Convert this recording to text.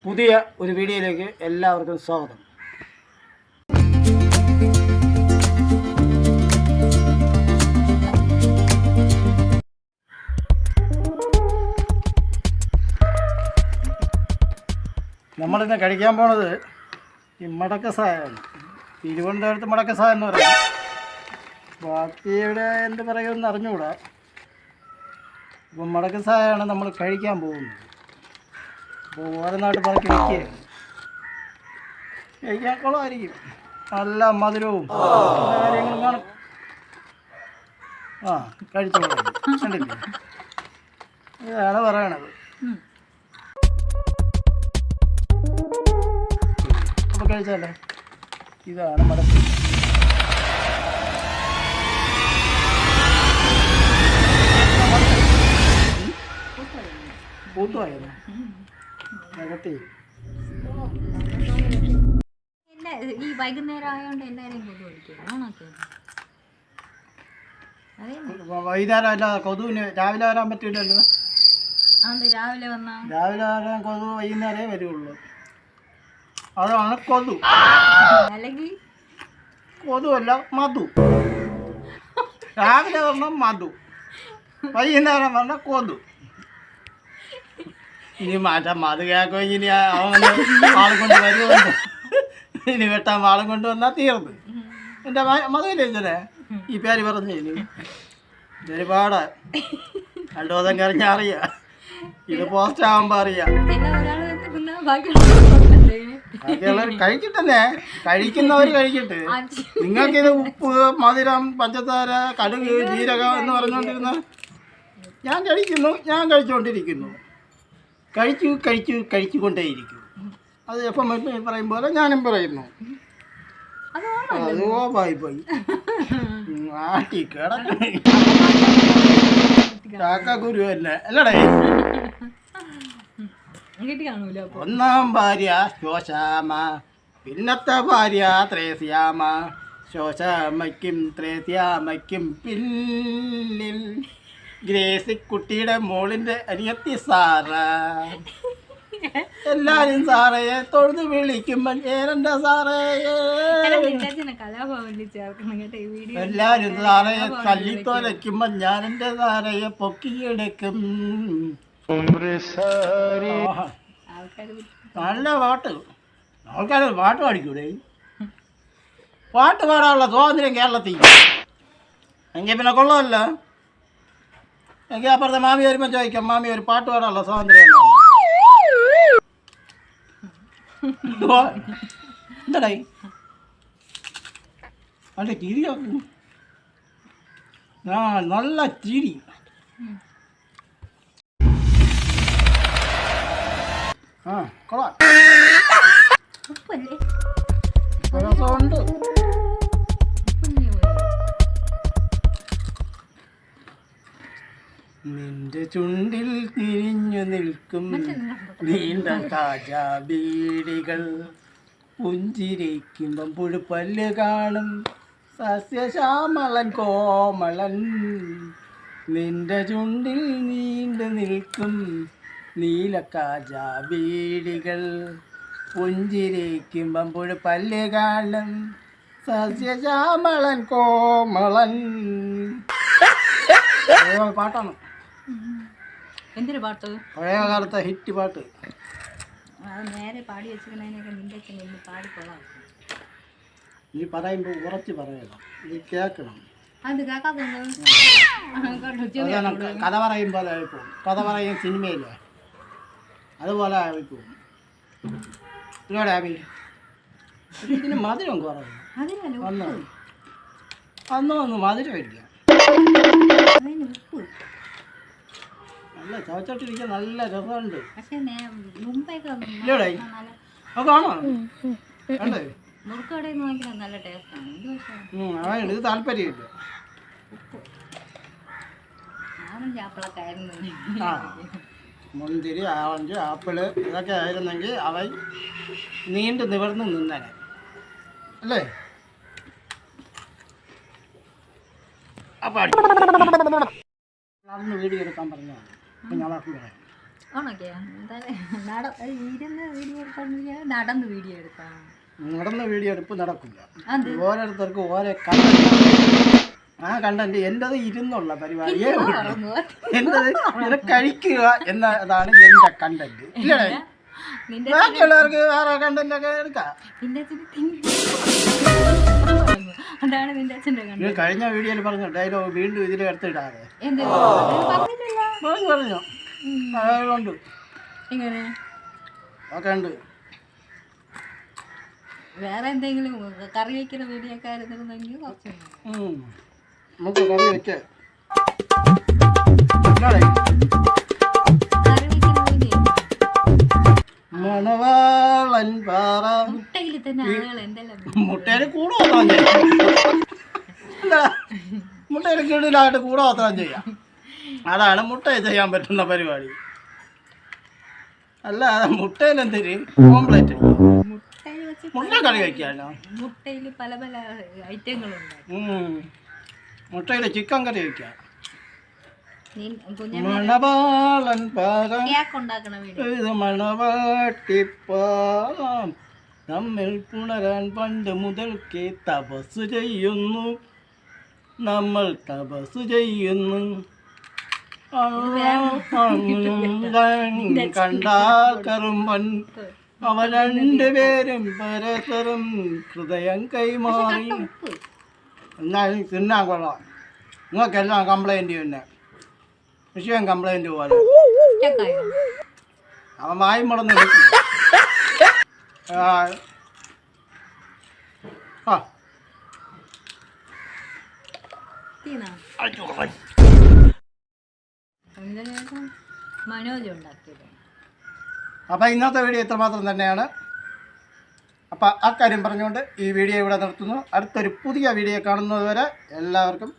പുതിയ ഒരു വീഡിയോയിലേക്ക് എല്ലാവർക്കും സ്വാഗതം. നമ്മളിന്ന് കഴിക്കാൻ പോണത് ഈ മടക്കസായാണ്. തിരുവനന്തപുരത്ത് മടക്കസായ എന്ന് പറയും. ബാക്കി ഇവിടെ എന്ത് പറയുമെന്ന് അറിഞ്ഞുകൂടാ. അപ്പം മടക്കസായാണ് നമ്മൾ കഴിക്കാൻ പോകുന്നത്. അപ്പോൾ ഓരോ നാട്ട് പറക്കി വയ്ക്കുകയാണ്. കഴിക്കാൻ കൊള്ളായിരിക്കും, നല്ല മധുരവും കാര്യങ്ങളും കാണും. ആ കഴിച്ചോളൂ, കണ്ടില്ലേ? ഇതാണ് പറയണത്. അപ്പോൾ കഴിച്ചാലേ, ഇതാണ് മടക്ക്. പൂത്തുവായിരുന്നു നികത്തി. ഈ വൈകുന്നേരം ആയതുകൊണ്ട് എല്ലാവരും കൊതു പിടിക്കും. വൈകുന്നേരം അല്ലാതെ കൊതുവിന് രാവിലെ വരാൻ പറ്റില്ലല്ലോ. രാവിലെ വന്നാ രാവിലെ വരാൻ കൊതു വൈകുന്നേരമേ വരുള്ളൂ. അതാണ് കൊതു. അല്ലെങ്കിൽ കൊതുവല്ല, മധു. രാവിലെ പറഞ്ഞാൽ മധു, വൈകുന്നേരം പറഞ്ഞാൽ കൊതു. ഇനി മാറ്റാം, മധു കേൾക്കോ. ഇനി അവൻ ആളെ കൊണ്ട് വരുമോ? ഇനി വെട്ടാൻ ആളും കൊണ്ട് വന്നാൽ തീർന്നു. എൻ്റെ മധുവില്ലേ ഇങ്ങനെ ഈ പേര് പറഞ്ഞു. ഇനി ഒരുപാട് 2 ദിവസം കറിഞ്ഞാൽ അറിയാം. ഇത് പോസ്റ്റ് ആകുമ്പോൾ അറിയാം. കഴിക്കട്ടെ, കഴിക്കുന്നവർ കഴിക്കട്ടെ. നിങ്ങൾക്കിത് ഉപ്പ്, മധുരം, പഞ്ചസാര, കടുക്, ജീരകം എന്ന് പറഞ്ഞുകൊണ്ടിരുന്ന ഞാൻ കഴിച്ചുകൊണ്ടിരിക്കുന്നു. കഴിച്ചുകൊണ്ടേയിരിക്കും. അത് എപ്പം പറയും പോലെ ഞാനും പറയുന്നു. അത് ഓപ്പായി പോയി ആട്ടി കിടക്കണേ. കാക്കഗുരു തന്നെ അല്ലടേ. ഒന്നാം ഭാര്യ ശോശാമ, പിന്നത്തെ ഭാര്യ ത്രേസ്യാമ. ശോശാമയ്ക്കും ത്രേസ്യാമയ്ക്കും പിന്നിൽ ഗ്രേസിക്കുട്ടിയുടെ മോളിൻ്റെ അനിയത്തി സാറ. എല്ലാരും സാറയെ തൊഴുത് വിളിക്കുമ്പോൾ ഏരൻ്റെ സാറയെ. എല്ലാരും സാറയെ തല്ലിത്തോലയ്ക്കുമ്പോൾ ഞാൻ എൻ്റെ സാറയെ പൊക്കിയെടുക്കും. നല്ല പാട്ട്. ആൾക്കാർ പാട്ട് പാടിക്കൂടെ? പാട്ട് പാടാനുള്ള സ്വാതന്ത്ര്യം കേരളത്തിൽ എങ്കിൽ പിന്നെ കൊള്ളാമല്ലോ. എങ്കിൽ അപ്പുറത്തെ മാമി വരുമ്പോൾ ചോദിക്കാം, മാമി ഒരു പാട്ട് പാടാനുള്ള സ്വാതന്ത്ര്യം എന്താടായി? നല്ല ചിരി, നല്ല ചിരി. ആ കൊള്ളാം, രസമുണ്ട്. നിന്റെ ചുണ്ടിൽ തിരിഞ്ഞു നിൽക്കും നീണ്ട കാജാ ബീഡികൾ. പുഞ്ചിരിക്കുമ്പം പുഴുപ്പല്ല് കാണും സസ്യശ്യാമളൻ കോമളൻ. നിന്റെ ചുണ്ടിൽ നീണ്ടു നിൽക്കും നീല കാജാ ബീഡികൾ. പുഞ്ചിരിക്കുമ്പം പുഴുപ്പല്ല് കാണും സസ്യശ്യാമളൻ കോമളൻ. പാട്ടാണ്. എന്തൊരു പാട്ട്? പഴയ കാലത്തെ ഹിറ്റ് പാട്ട്. നേരെ പാടി വെച്ചിരിക്കുന്നതിനൊക്കെ നിന്റെ പാടിക്കൊള്ളാം. നീ പറയുമ്പോൾ ഉറച്ച് പറയണം, നീ കേൾക്കണം. അത് കേൾക്കാതെ കഥ പറയും പോലെ ആയിപ്പോവും. കഥ പറയും സിനിമയില്ലേ, അതുപോലെ ആയിപ്പോവും. ഇവിടെ ഇതിന് മധുരം കുറവ്. അന്ന് മധുരമില്ല. നല്ല ചവച്ചോട്ടിരിക്കാൻ നല്ല രസമുണ്ട്. ഇല്ലടേ കാണോ കണ്ടേ? ഇത് താല്പര്യമില്ല. ആ മുന്തിരി, ഓറഞ്ച്, ആപ്പിള് ഇതൊക്കെ ആയിരുന്നെങ്കിൽ അവൻ നീണ്ടു നിവർന്ന് നിന്നനെ അല്ലേ? അപ്പം വീഡിയോ എടുക്കാൻ പറഞ്ഞാൽ അപ്പം ഞാൻ പറയാം. ഓണൊക്കെയാ ഇരുന്ന് വീഡിയോ നടന്ന് വീഡിയോ എടുക്കാം. നടന്ന വീഡിയോ എടുപ്പ് നടക്കില്ല. അത് ഓരോരുത്തർക്ക് ഓരോ കണ്ടന്റ്. ആ കണ്ടന്റ് എൻ്റെത് ഇരുന്നുള്ള പരിപാടിയേ ഉള്ളൂ. എൻ്റെത് ഇങ്ങനെ കഴിക്കുക എന്നതാണ് എൻ്റെ കണ്ടന്റ്. ഇല്ലേ? നിന്റെ ബാക്കിയുള്ളവർക്ക് വേറെ കണ്ടന്റ് ഒക്കെ എടുക്കാം. നിന്റെ അച്ഛന് അതാണ് നിന്റെ അച്ഛൻ്റെ കണ്ടത്. ഇത് കഴിഞ്ഞ വീഡിയോയിൽ പറഞ്ഞു ഡയലോഗ് വീണ്ടും ഇതിൽ എടുത്തിടാതെ എന്ത് പറഞ്ഞിട്ടില്ല. പറഞ്ഞു അതുകൊണ്ട് എങ്ങനെ ഒക്കെ ഉണ്ട്. വേറെ എന്തെങ്കിലും കറി വയ്ക്കുന്ന വീഡിയോ ഒക്കെ ആയിരുന്നെങ്കിൽ കുറച്ച് നമുക്ക് കറി വെക്കാം. കറി വയ്ക്കുന്ന വീഡിയോ മണവാളൻ പാറ മുട്ടയിൽ തന്നെ ആളുകൾ എന്തെല്ലാം മുട്ടയിൽ കൂടെ ഓത്രം ചെയ്യാം. എന്താ മുട്ടയിൽ കീഴിലായിട്ട് കൂടെ ഓത്രം ചെയ്യാം. അതാണ് മുട്ടയിൽ ചെയ്യാൻ പറ്റുന്ന പരിപാടി. അല്ല മുട്ടയിൽ എന്തിന് ഓംപ്ലേറ്റ് മുട്ടയിൽ വെച്ച് മുട്ട കറി വയ്ക്കാനോ? മുട്ടയിൽ പല പല ഐറ്റങ്ങളുണ്ട്. മുട്ടയിൽ ചിക്കൻ കറി വയ്ക്കാം. കുഞ്ഞ മണവാളൻ പാറ കേക്ക് ഉണ്ടാക്കണ വീഡിയോ ഇത് മണവാട്ടിപ്പാം നമ്മിൽ പുണരാൻ പണ്ട് മുതൽക്കേ തപസ് ചെയ്യുന്നു. നമ്മൾ തപസ് ചെയ്യുന്നു. കണ്ടാൽ കറുമ്പൻ അവ രണ്ടുപേരും പരസ്പരം ഹൃദയം കൈമാറി. എന്നാൽ തിന്നാൻ കൊള്ളാം. നിങ്ങൾക്കെല്ലാം കംപ്ലൈൻറ്റ് തന്നെ വിഷയം കംപ്ലൈൻറ്റ് പോലെ. അവൻ വായും മുടന്ന് നിൽക്കും. മനോജ് ഉണ്ടാക്കിയത്. അപ്പം ഇന്നത്തെ വീഡിയോ ഇത്രമാത്രം തന്നെയാണ്. അപ്പം അക്കാര്യം പറഞ്ഞുകൊണ്ട് ഈ വീഡിയോ ഇവിടെ നിർത്തുന്നു. അടുത്തൊരു പുതിയ വീഡിയോ കാണുന്നത് വരെ എല്ലാവർക്കും